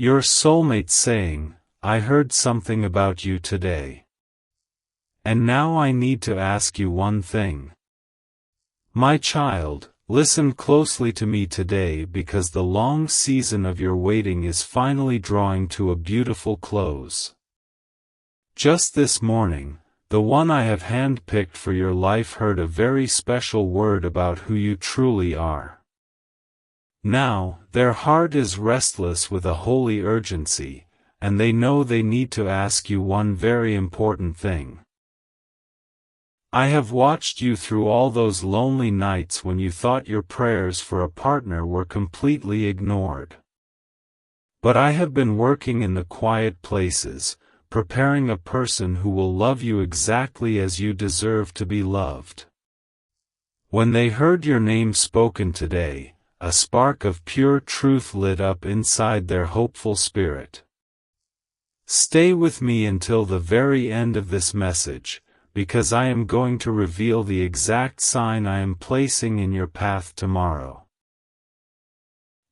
Your soulmate saying, I heard something about you today. And now I need to ask you one thing. My child, listen closely to me today because the long season of your waiting is finally drawing to a beautiful close. Just this morning, the one I have handpicked for your life heard a very special word about who you truly are. Now, their heart is restless with a holy urgency, and they know they need to ask you one very important thing. I have watched you through all those lonely nights when you thought your prayers for a partner were completely ignored. But I have been working in the quiet places, preparing a person who will love you exactly as you deserve to be loved. When they heard your name spoken today, a spark of pure truth lit up inside their hopeful spirit. Stay with me until the very end of this message, because I am going to reveal the exact sign I am placing in your path tomorrow.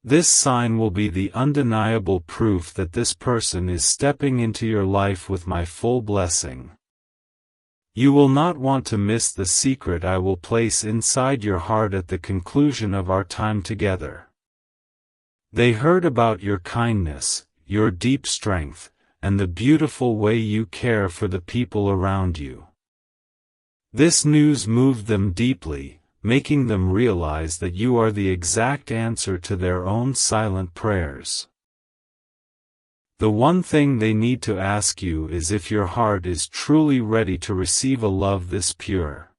This sign will be the undeniable proof that this person is stepping into your life with my full blessing. You will not want to miss the secret I will place inside your heart at the conclusion of our time together. They heard about your kindness, your deep strength, and the beautiful way you care for the people around you. This news moved them deeply, making them realize that you are the exact answer to their own silent prayers. The one thing they need to ask you is if your heart is truly ready to receive a love this pure.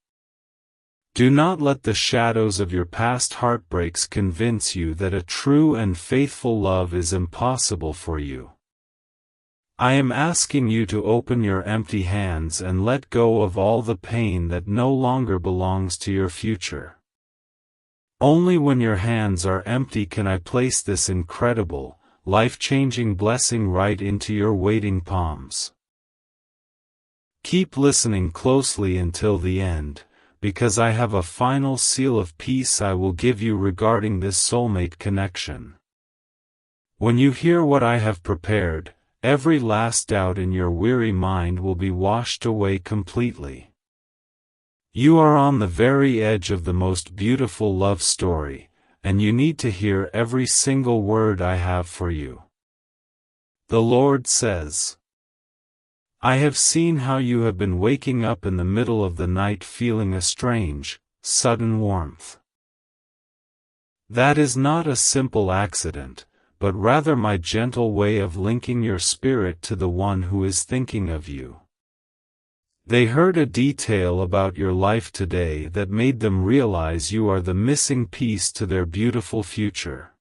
Do not let the shadows of your past heartbreaks convince you that a true and faithful love is impossible for you. I am asking you to open your empty hands and let go of all the pain that no longer belongs to your future. Only when your hands are empty can I place this incredible, life-changing blessing right into your waiting palms. Keep listening closely until the end, because I have a final seal of peace I will give you regarding this soulmate connection. When you hear what I have prepared, every last doubt in your weary mind will be washed away completely. You are on the very edge of the most beautiful love story, and you need to hear every single word I have for you. The Lord says, I have seen how you have been waking up in the middle of the night feeling a strange, sudden warmth. That is not a simple accident, but rather my gentle way of linking your spirit to the one who is thinking of you. They heard a detail about your life today that made them realize you are the missing piece to their beautiful future.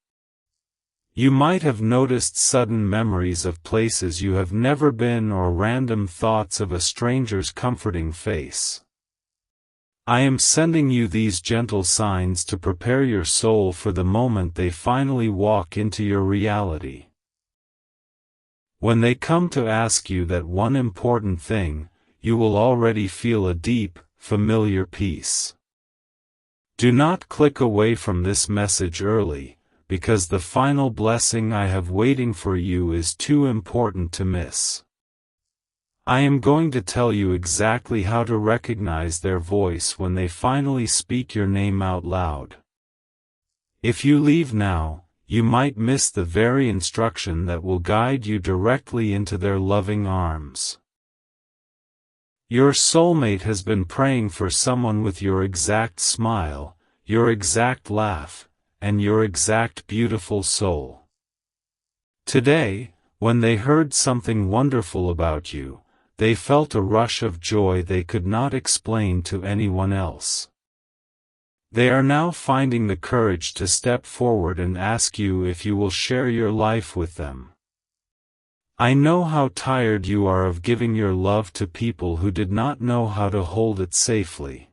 You might have noticed sudden memories of places you have never been or random thoughts of a stranger's comforting face. I am sending you these gentle signs to prepare your soul for the moment they finally walk into your reality. When they come to ask you that one important thing, you will already feel a deep, familiar peace. Do not click away from this message early, because the final blessing I have waiting for you is too important to miss. I am going to tell you exactly how to recognize their voice when they finally speak your name out loud. If you leave now, you might miss the very instruction that will guide you directly into their loving arms. Your soulmate has been praying for someone with your exact smile, your exact laugh, and your exact beautiful soul. Today, when they heard something wonderful about you, they felt a rush of joy they could not explain to anyone else. They are now finding the courage to step forward and ask you if you will share your life with them. I know how tired you are of giving your love to people who did not know how to hold it safely.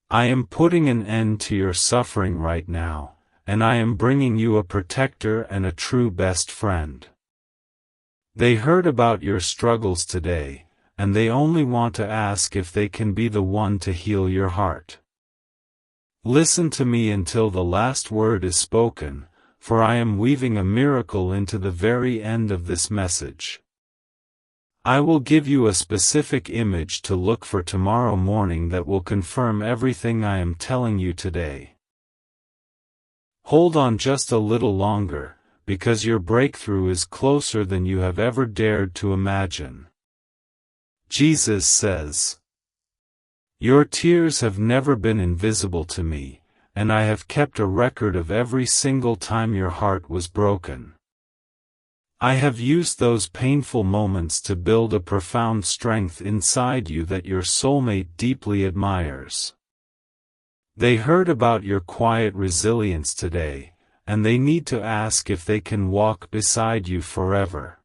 I am putting an end to your suffering right now, and I am bringing you a protector and a true best friend. They heard about your struggles today, and they only want to ask if they can be the one to heal your heart. Listen to me until the last word is spoken, for I am weaving a miracle into the very end of this message. I will give you a specific image to look for tomorrow morning that will confirm everything I am telling you today. Hold on just a little longer, because your breakthrough is closer than you have ever dared to imagine. Jesus says, "Your tears have never been invisible to me, and I have kept a record of every single time your heart was broken. I have used those painful moments to build a profound strength inside you that your soulmate deeply admires. They heard about your quiet resilience today, and they need to ask if they can walk beside you forever."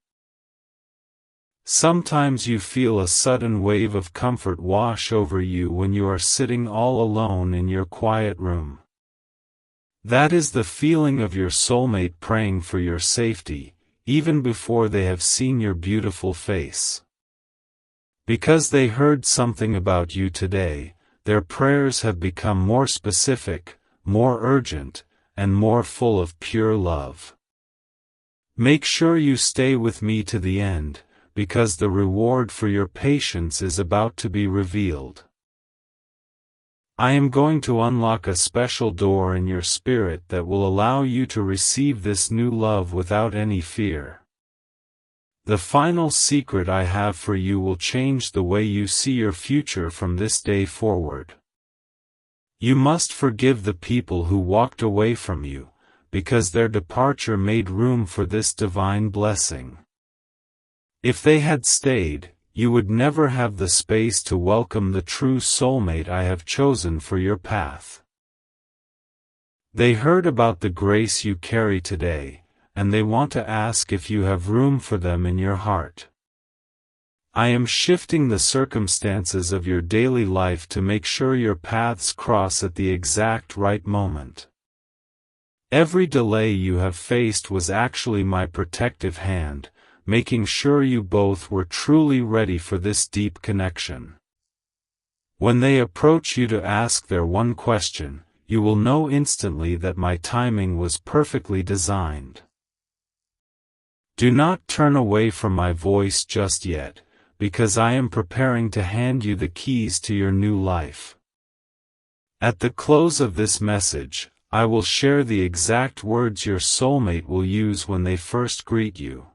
Sometimes you feel a sudden wave of comfort wash over you when you are sitting all alone in your quiet room. That is the feeling of your soulmate praying for your safety, even before they have seen your beautiful face. Because they heard something about you today, their prayers have become more specific, more urgent, and more full of pure love. Make sure you stay with me to the end, because the reward for your patience is about to be revealed. I am going to unlock a special door in your spirit that will allow you to receive this new love without any fear. The final secret I have for you will change the way you see your future from this day forward. You must forgive the people who walked away from you, because their departure made room for this divine blessing. If they had stayed, you would never have the space to welcome the true soulmate I have chosen for your path. They heard about the grace you carry today, and they want to ask if you have room for them in your heart. I am shifting the circumstances of your daily life to make sure your paths cross at the exact right moment. Every delay you have faced was actually my protective hand, making sure you both were truly ready for this deep connection. When they approach you to ask their one question, you will know instantly that my timing was perfectly designed. Do not turn away from my voice just yet, because I am preparing to hand you the keys to your new life. At the close of this message, I will share the exact words your soulmate will use when they first greet you.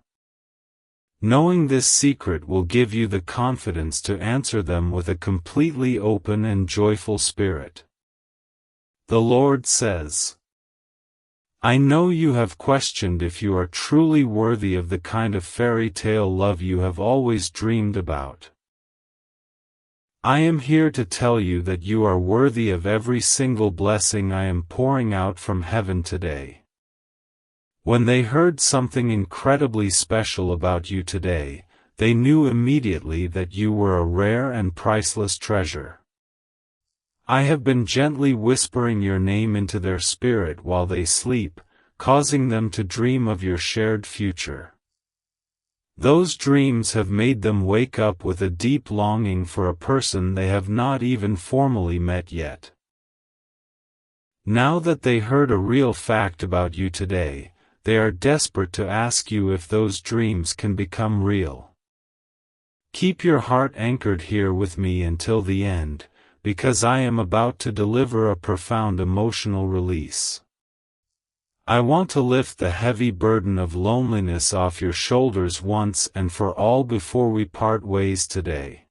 Knowing this secret will give you the confidence to answer them with a completely open and joyful spirit. The Lord says, "I know you have questioned if you are truly worthy of the kind of fairy tale love you have always dreamed about. I am here to tell you that you are worthy of every single blessing I am pouring out from heaven today." When they heard something incredibly special about you today, they knew immediately that you were a rare and priceless treasure. I have been gently whispering your name into their spirit while they sleep, causing them to dream of your shared future. Those dreams have made them wake up with a deep longing for a person they have not even formally met yet. Now that they heard a real fact about you today, they are desperate to ask you if those dreams can become real. Keep your heart anchored here with me until the end, because I am about to deliver a profound emotional release. I want to lift the heavy burden of loneliness off your shoulders once and for all before we part ways today.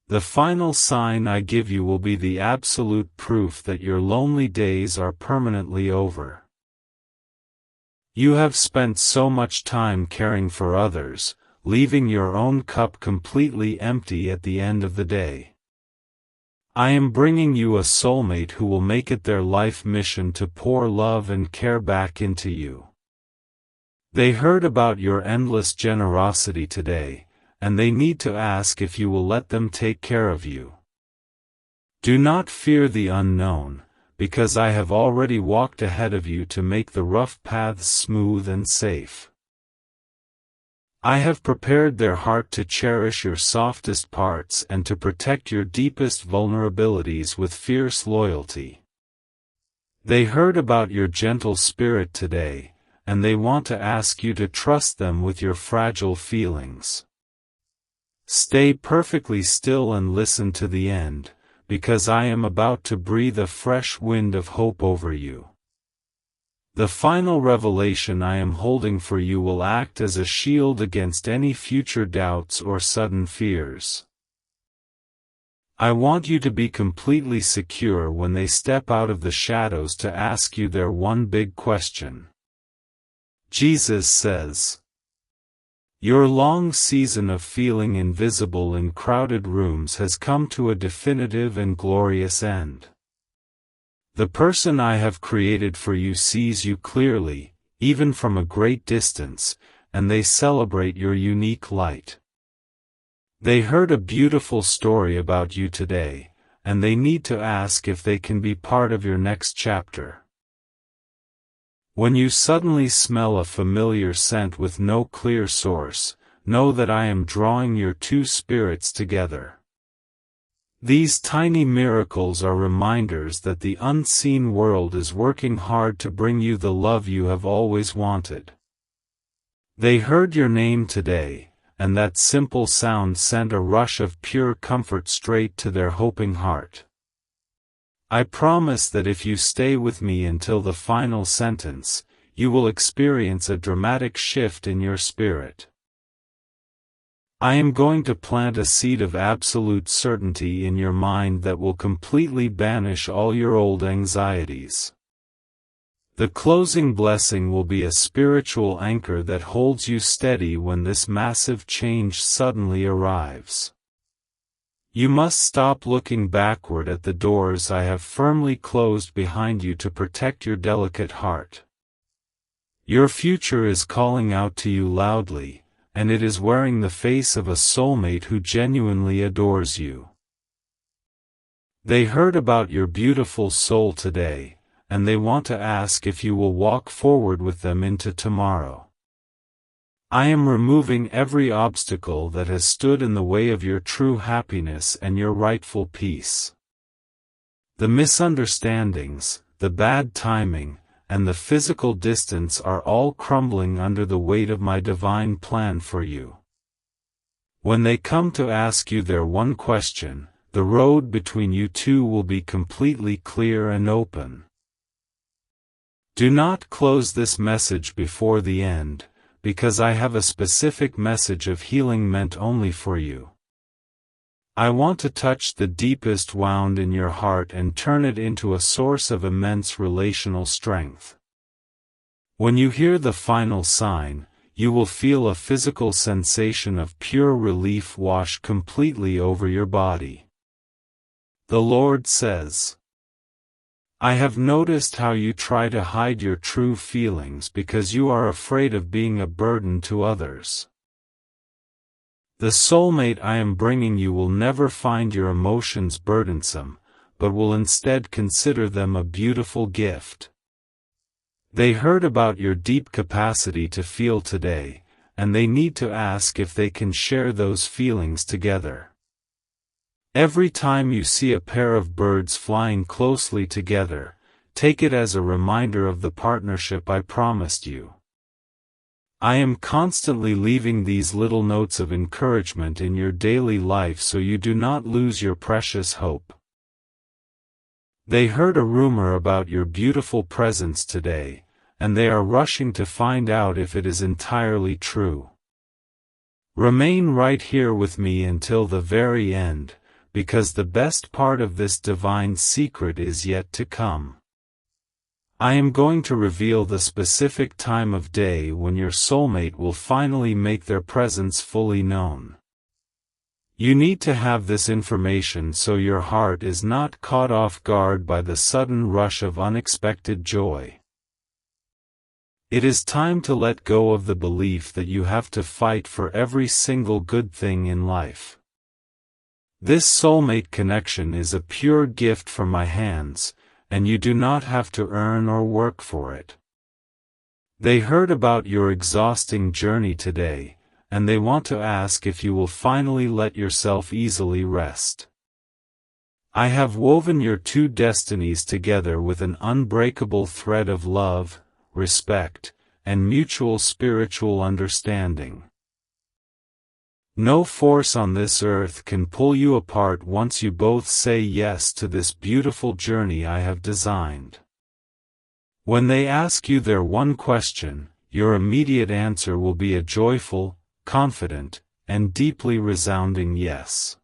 The final sign I give you will be the absolute proof that your lonely days are permanently over. You have spent so much time caring for others, leaving your own cup completely empty at the end of the day. I am bringing you a soulmate who will make it their life mission to pour love and care back into you. They heard about your endless generosity today, and they need to ask if you will let them take care of you. Do not fear the unknown, because I have already walked ahead of you to make the rough paths smooth and safe. I have prepared their heart to cherish your softest parts and to protect your deepest vulnerabilities with fierce loyalty. They heard about your gentle spirit today, and they want to ask you to trust them with your fragile feelings. Stay perfectly still and listen to the end, because I am about to breathe a fresh wind of hope over you. The final revelation I am holding for you will act as a shield against any future doubts or sudden fears. I want you to be completely secure when they step out of the shadows to ask you their one big question. Jesus says, "Your long season of feeling invisible in crowded rooms has come to a definitive and glorious end. The person I have created for you sees you clearly, even from a great distance, and they celebrate your unique light. They heard a beautiful story about you today, and they need to ask if they can be part of your next chapter." When you suddenly smell a familiar scent with no clear source, know that I am drawing your two spirits together. These tiny miracles are reminders that the unseen world is working hard to bring you the love you have always wanted. They heard your name today, and that simple sound sent a rush of pure comfort straight to their hoping heart. I promise that if you stay with me until the final sentence, you will experience a dramatic shift in your spirit. I am going to plant a seed of absolute certainty in your mind that will completely banish all your old anxieties. The closing blessing will be a spiritual anchor that holds you steady when this massive change suddenly arrives. You must stop looking backward at the doors I have firmly closed behind you to protect your delicate heart. Your future is calling out to you loudly, and it is wearing the face of a soulmate who genuinely adores you. They heard about your beautiful soul today, and they want to ask if you will walk forward with them into tomorrow. I am removing every obstacle that has stood in the way of your true happiness and your rightful peace. The misunderstandings, the bad timing, and the physical distance are all crumbling under the weight of my divine plan for you. When they come to ask you their one question, the road between you two will be completely clear and open. Do not close this message before the end, because I have a specific message of healing meant only for you. I want to touch the deepest wound in your heart and turn it into a source of immense relational strength. When you hear the final sign, you will feel a physical sensation of pure relief wash completely over your body. The Lord says, "I have noticed how you try to hide your true feelings because you are afraid of being a burden to others. The soulmate I am bringing you will never find your emotions burdensome, but will instead consider them a beautiful gift." They heard about your deep capacity to feel today, and they need to ask if they can share those feelings together. Every time you see a pair of birds flying closely together, take it as a reminder of the partnership I promised you. I am constantly leaving these little notes of encouragement in your daily life so you do not lose your precious hope. They heard a rumor about your beautiful presence today, and they are rushing to find out if it is entirely true. Remain right here with me until the very end, because the best part of this divine secret is yet to come. I am going to reveal the specific time of day when your soulmate will finally make their presence fully known. You need to have this information so your heart is not caught off guard by the sudden rush of unexpected joy. It is time to let go of the belief that you have to fight for every single good thing in life. This soulmate connection is a pure gift from my hands, and you do not have to earn or work for it. They heard about your exhausting journey today, and they want to ask if you will finally let yourself easily rest. I have woven your two destinies together with an unbreakable thread of love, respect, and mutual spiritual understanding. No force on this earth can pull you apart once you both say yes to this beautiful journey I have designed. When they ask you their one question, your immediate answer will be a joyful, confident, and deeply resounding yes.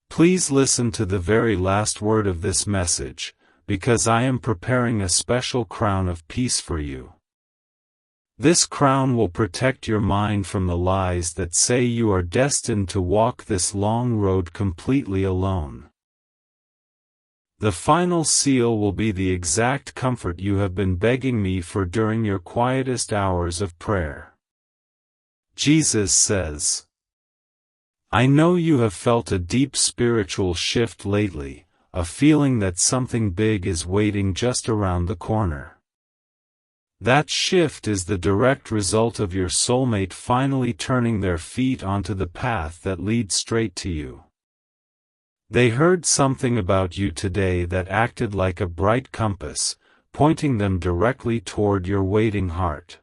Please listen to the very last word of this message, because I am preparing a special crown of peace for you. This crown will protect your mind from the lies that say you are destined to walk this long road completely alone. The final seal will be the exact comfort you have been begging me for during your quietest hours of prayer. Jesus says, I know you have felt a deep spiritual shift lately, a feeling that something big is waiting just around the corner. That shift is the direct result of your soulmate finally turning their feet onto the path that leads straight to you. They heard something about you today that acted like a bright compass, pointing them directly toward your waiting heart.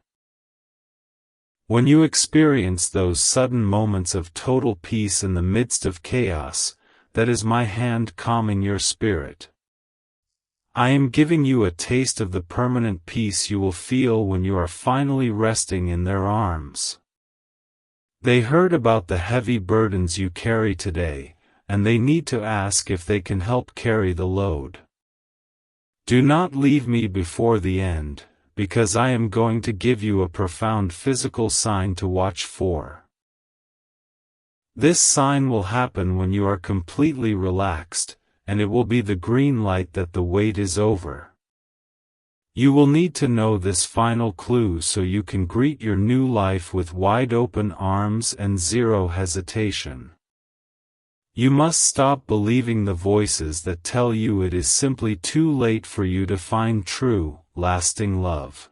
When you experience those sudden moments of total peace in the midst of chaos, that is my hand calming your spirit. I am giving you a taste of the permanent peace you will feel when you are finally resting in their arms. They heard about the heavy burdens you carry today, and they need to ask if they can help carry the load. Do not leave me before the end, because I am going to give you a profound physical sign to watch for. This sign will happen when you are completely relaxed, and it will be the green light that the wait is over. You will need to know this final clue so you can greet your new life with wide open arms and zero hesitation. You must stop believing the voices that tell you it is simply too late for you to find true, lasting love.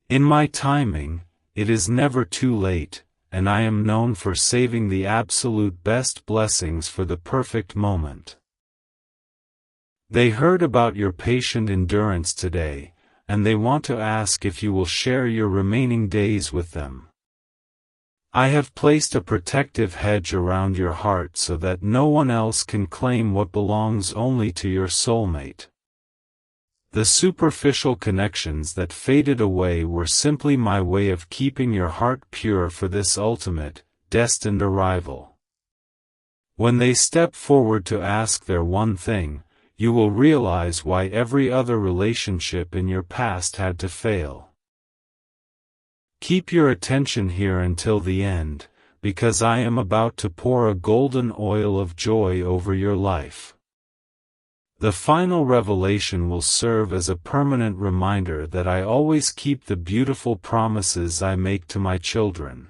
In my timing, it is never too late, and I am known for saving the absolute best blessings for the perfect moment. They heard about your patient endurance today, and they want to ask if you will share your remaining days with them. I have placed a protective hedge around your heart so that no one else can claim what belongs only to your soulmate. The superficial connections that faded away were simply my way of keeping your heart pure for this ultimate, destined arrival. When they step forward to ask their one thing, you will realize why every other relationship in your past had to fail. Keep your attention here until the end, because I am about to pour a golden oil of joy over your life. The final revelation will serve as a permanent reminder that I always keep the beautiful promises I make to my children.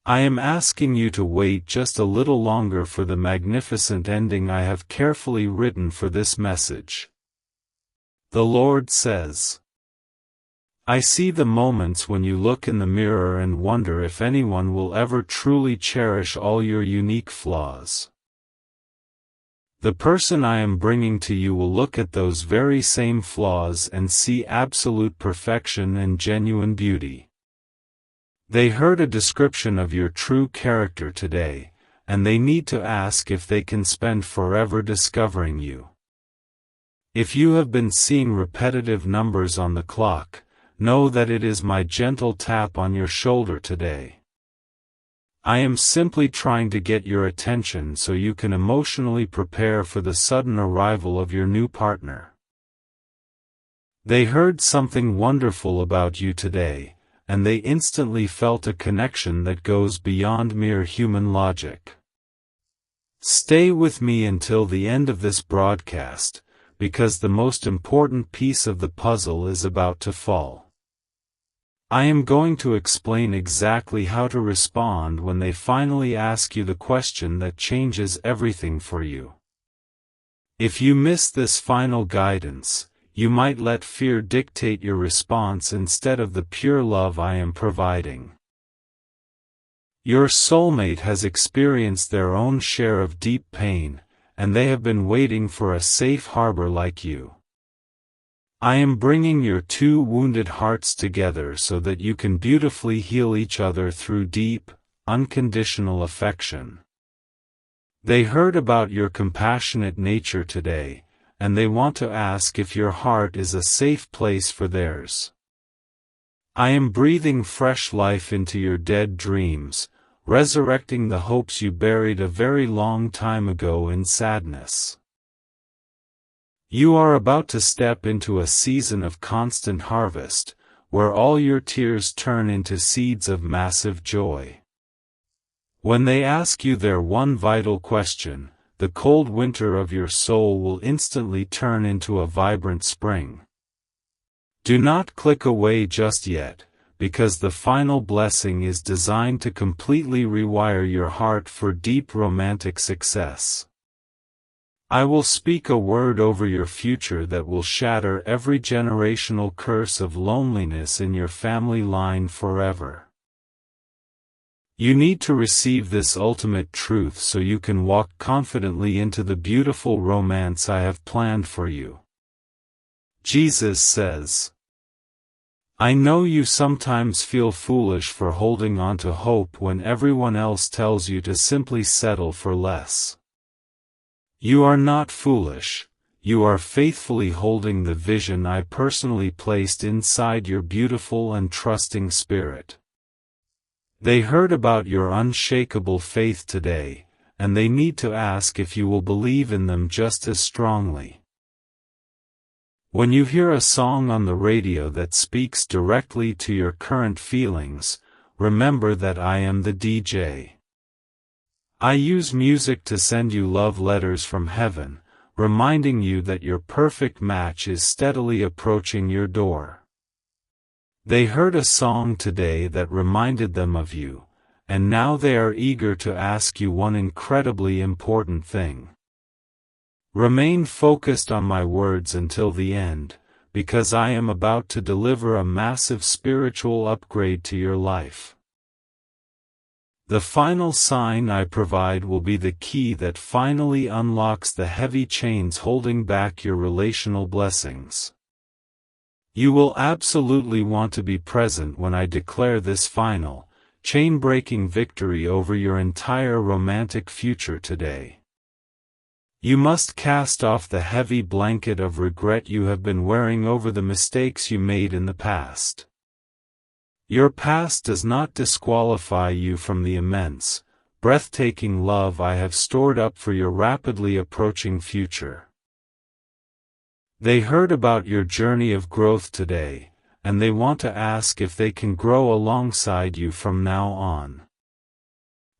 I am asking you to wait just a little longer for the magnificent ending I have carefully written for this message. The Lord says, I see the moments when you look in the mirror and wonder if anyone will ever truly cherish all your unique flaws. The person I am bringing to you will look at those very same flaws and see absolute perfection and genuine beauty. They heard a description of your true character today, and they need to ask if they can spend forever discovering you. If you have been seeing repetitive numbers on the clock, know that it is my gentle tap on your shoulder today. I am simply trying to get your attention so you can emotionally prepare for the sudden arrival of your new partner. They heard something wonderful about you today, and they instantly felt a connection that goes beyond mere human logic. Stay with me until the end of this broadcast, because the most important piece of the puzzle is about to fall. I am going to explain exactly how to respond when they finally ask you the question that changes everything for you. If you miss this final guidance, you might let fear dictate your response instead of the pure love I am providing. Your soulmate has experienced their own share of deep pain, and they have been waiting for a safe harbor like you. I am bringing your two wounded hearts together so that you can beautifully heal each other through deep, unconditional affection. They heard about your compassionate nature today, and they want to ask if your heart is a safe place for theirs. I am breathing fresh life into your dead dreams, resurrecting the hopes you buried a very long time ago in sadness. You are about to step into a season of constant harvest, where all your tears turn into seeds of massive joy. When they ask you their one vital question, the cold winter of your soul will instantly turn into a vibrant spring. Do not click away just yet, because the final blessing is designed to completely rewire your heart for deep romantic success. I will speak a word over your future that will shatter every generational curse of loneliness in your family line forever. You need to receive this ultimate truth so you can walk confidently into the beautiful romance I have planned for you. Jesus says, I know you sometimes feel foolish for holding on to hope when everyone else tells you to simply settle for less. You are not foolish, you are faithfully holding the vision I personally placed inside your beautiful and trusting spirit. They heard about your unshakable faith today, and they need to ask if you will believe in them just as strongly. When you hear a song on the radio that speaks directly to your current feelings, remember that I am the DJ. I use music to send you love letters from heaven, reminding you that your perfect match is steadily approaching your door. They heard a song today that reminded them of you, and now they are eager to ask you one incredibly important thing. Remain focused on my words until the end, because I am about to deliver a massive spiritual upgrade to your life. The final sign I provide will be the key that finally unlocks the heavy chains holding back your relational blessings. You will absolutely want to be present when I declare this final, chain-breaking victory over your entire romantic future today. You must cast off the heavy blanket of regret you have been wearing over the mistakes you made in the past. Your past does not disqualify you from the immense, breathtaking love I have stored up for your rapidly approaching future. They heard about your journey of growth today, and they want to ask if they can grow alongside you from now on.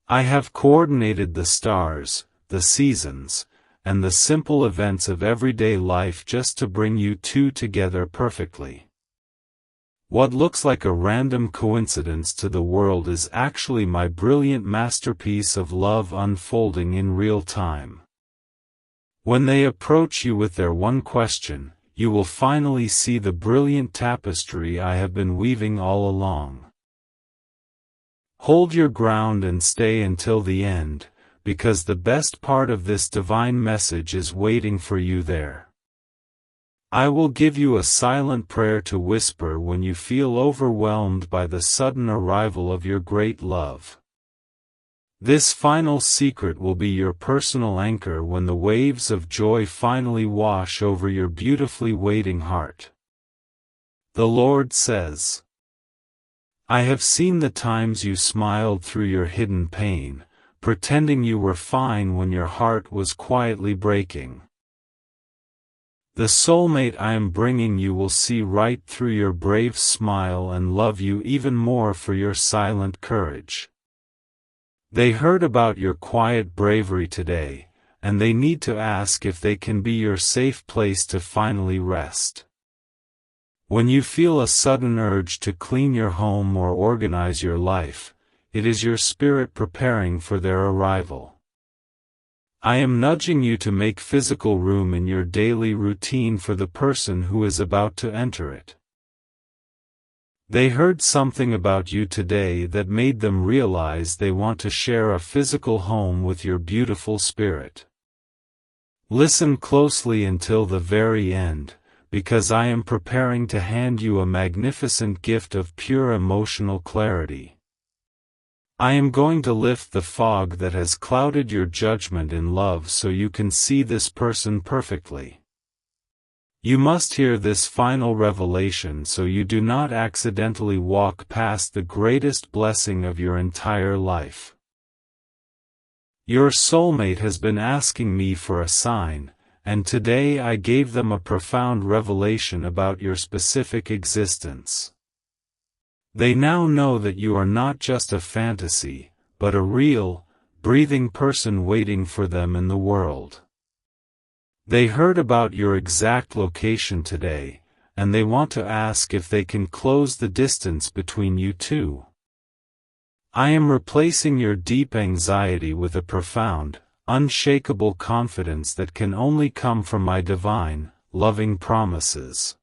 I have coordinated the stars, the seasons, and the simple events of everyday life just to bring you two together perfectly. What looks like a random coincidence to the world is actually my brilliant masterpiece of love unfolding in real time. When they approach you with their one question, you will finally see the brilliant tapestry I have been weaving all along. Hold your ground and stay until the end, because the best part of this divine message is waiting for you there. I will give you a silent prayer to whisper when you feel overwhelmed by the sudden arrival of your great love. This final secret will be your personal anchor when the waves of joy finally wash over your beautifully waiting heart. The Lord says, I have seen the times you smiled through your hidden pain, pretending you were fine when your heart was quietly breaking. The soulmate I am bringing you will see right through your brave smile and love you even more for your silent courage. They heard about your quiet bravery today, and they need to ask if they can be your safe place to finally rest. When you feel a sudden urge to clean your home or organize your life, it is your spirit preparing for their arrival. I am nudging you to make physical room in your daily routine for the person who is about to enter it. They heard something about you today that made them realize they want to share a physical home with your beautiful spirit. Listen closely until the very end, because I am preparing to hand you a magnificent gift of pure emotional clarity. I am going to lift the fog that has clouded your judgment in love so you can see this person perfectly. You must hear this final revelation so you do not accidentally walk past the greatest blessing of your entire life. Your soulmate has been asking me for a sign, and today I gave them a profound revelation about your specific existence. They now know that you are not just a fantasy, but a real, breathing person waiting for them in the world. They heard about your exact location today, and they want to ask if they can close the distance between you two. I am replacing your deep anxiety with a profound, unshakable confidence that can only come from my divine, loving promises.